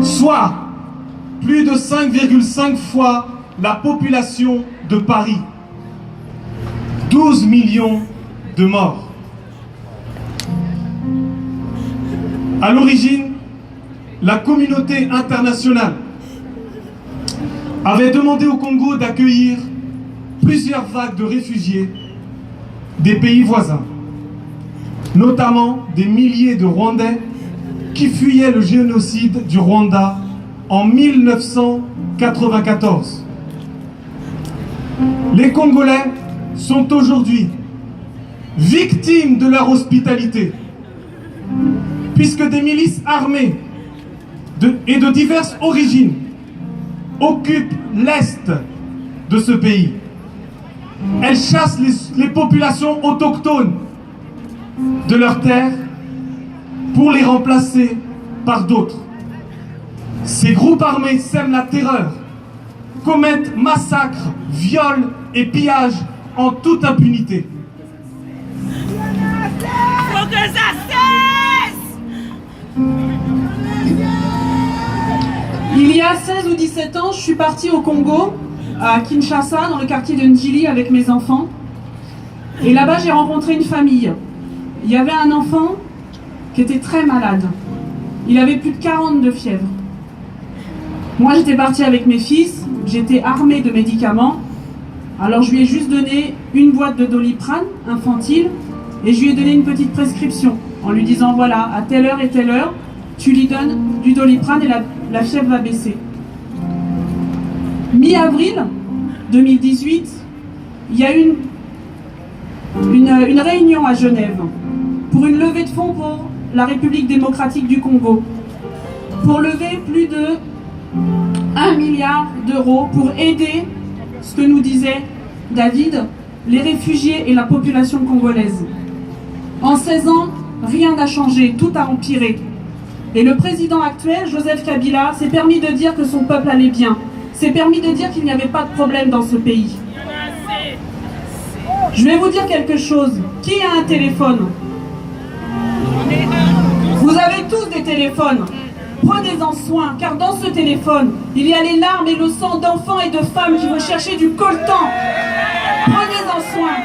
soit plus de 5,5 fois la population de Paris. 12 millions de morts. À l'origine, la communauté internationale avait demandé au Congo d'accueillir plusieurs vagues de réfugiés des pays voisins, notamment des milliers de Rwandais qui fuyaient le génocide du Rwanda en 1994. Les Congolais sont aujourd'hui victimes de leur hospitalité, puisque des milices armées et de diverses origines occupent l'est de ce pays. Elles chassent les populations autochtones de leurs terres pour les remplacer par d'autres. Ces groupes armés sèment la terreur, commettent massacres, viols et pillages en toute impunité. Faut que ça cesse! Il y a 16 ou 17 ans, je suis partie au Congo, à Kinshasa, dans le quartier de Ndjili, avec mes enfants. Et là-bas, j'ai rencontré une famille. Il y avait un enfant qui était très malade. Il avait plus de 40 de fièvre. Moi, j'étais partie avec mes fils, j'étais armée de médicaments. Alors, je lui ai juste donné une boîte de Doliprane infantile et je lui ai donné une petite prescription en lui disant, voilà, à telle heure et telle heure, tu lui donnes du Doliprane et la fièvre va baisser. Mi-avril 2018, il y a eu une réunion à Genève pour une levée de fonds pour la République démocratique du Congo, pour lever plus de 1 milliard d'euros pour aider, ce que nous disait David, les réfugiés et la population congolaise. En 16 ans, rien n'a changé, tout a empiré. Et le président actuel, Joseph Kabila, s'est permis de dire que son peuple allait bien, s'est permis de dire qu'il n'y avait pas de problème dans ce pays. Je vais vous dire quelque chose. Qui a un téléphone? Vous avez tous des téléphones. Prenez-en soin, car dans ce téléphone, il y a les larmes et le sang d'enfants et de femmes qui vont chercher du coltan. Prenez-en soin.